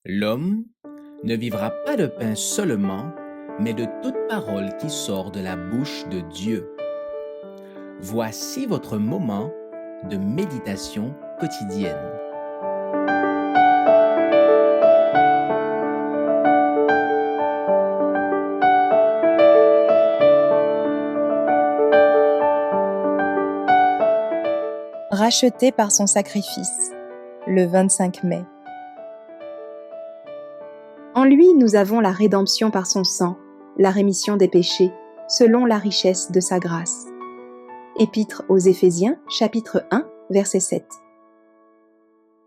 L'homme ne vivra pas de pain seulement, mais de toute parole qui sort de la bouche de Dieu. Voici votre moment de méditation quotidienne. Racheté par son sacrifice, le 25 mai. En lui, nous avons la rédemption par son sang, la rémission des péchés, selon la richesse de sa grâce. Épître aux Éphésiens, chapitre 1, verset 7.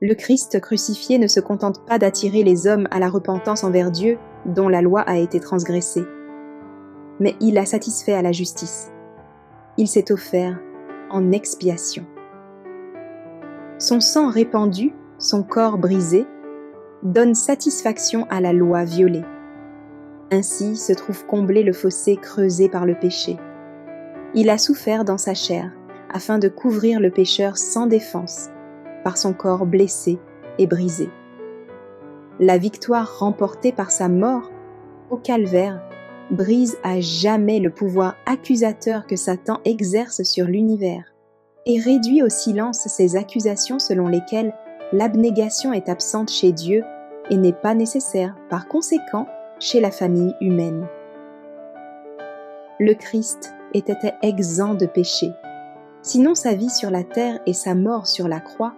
Le Christ crucifié ne se contente pas d'attirer les hommes à la repentance envers Dieu, dont la loi a été transgressée, mais il a satisfait à la justice. Il s'est offert en expiation. Son sang répandu, son corps brisé, donne satisfaction à la loi violée. Ainsi se trouve comblé le fossé creusé par le péché. Il a souffert dans sa chair, afin de couvrir le pécheur sans défense, par son corps blessé et brisé. La victoire remportée par sa mort au calvaire brise à jamais le pouvoir accusateur que Satan exerce sur l'univers et réduit au silence ces accusations selon lesquelles l'abnégation est absente chez Dieu et n'est pas nécessaire, par conséquent, chez la famille humaine. Le Christ était exempt de péché. Sinon sa vie sur la terre et sa mort sur la croix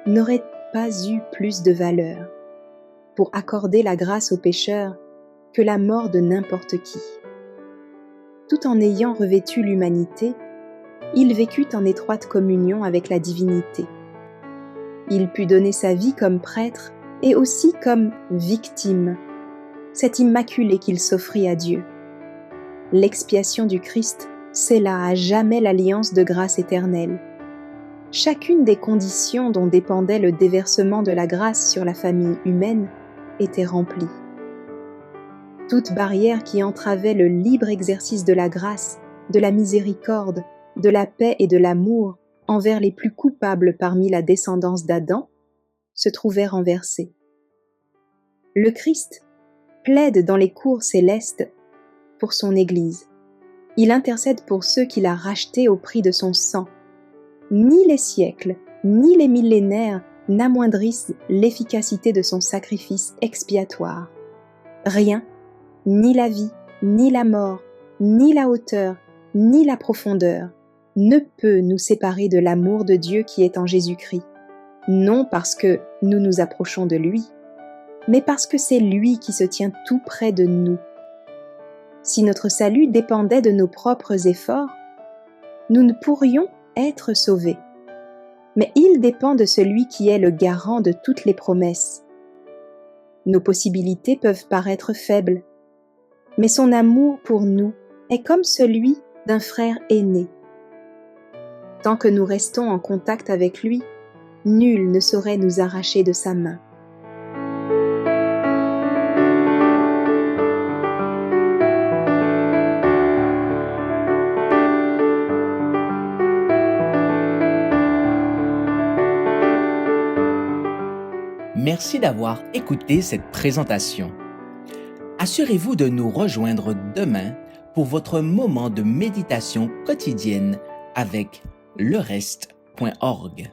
n'auraient pas eu plus de valeur pour accorder la grâce aux pécheurs que la mort de n'importe qui. Tout en ayant revêtu l'humanité, il vécut en étroite communion avec la divinité. Il put donner sa vie comme prêtre et aussi comme victime, cet immaculé qu'il s'offrit à Dieu. L'expiation du Christ scella à jamais l'alliance de grâce éternelle. Chacune des conditions dont dépendait le déversement de la grâce sur la famille humaine était remplie. Toute barrière qui entravait le libre exercice de la grâce, de la miséricorde, de la paix et de l'amour envers les plus coupables parmi la descendance d'Adam, se trouvait renversée. Le Christ plaide dans les cours célestes pour son Église. Il intercède pour ceux qu'il a rachetés au prix de son sang. Ni les siècles, ni les millénaires n'amoindrissent l'efficacité de son sacrifice expiatoire. Rien, ni la vie, ni la mort, ni la hauteur, ni la profondeur, ne peut nous séparer de l'amour de Dieu qui est en Jésus-Christ, non parce que nous nous approchons de lui, mais parce que c'est lui qui se tient tout près de nous. Si notre salut dépendait de nos propres efforts, nous ne pourrions être sauvés. Mais il dépend de celui qui est le garant de toutes les promesses. Nos possibilités peuvent paraître faibles, mais son amour pour nous est comme celui d'un frère aîné. Tant que nous restons en contact avec lui, nul ne saurait nous arracher de sa main. Merci d'avoir écouté cette présentation. Assurez-vous de nous rejoindre demain pour votre moment de méditation quotidienne avec lereste.org.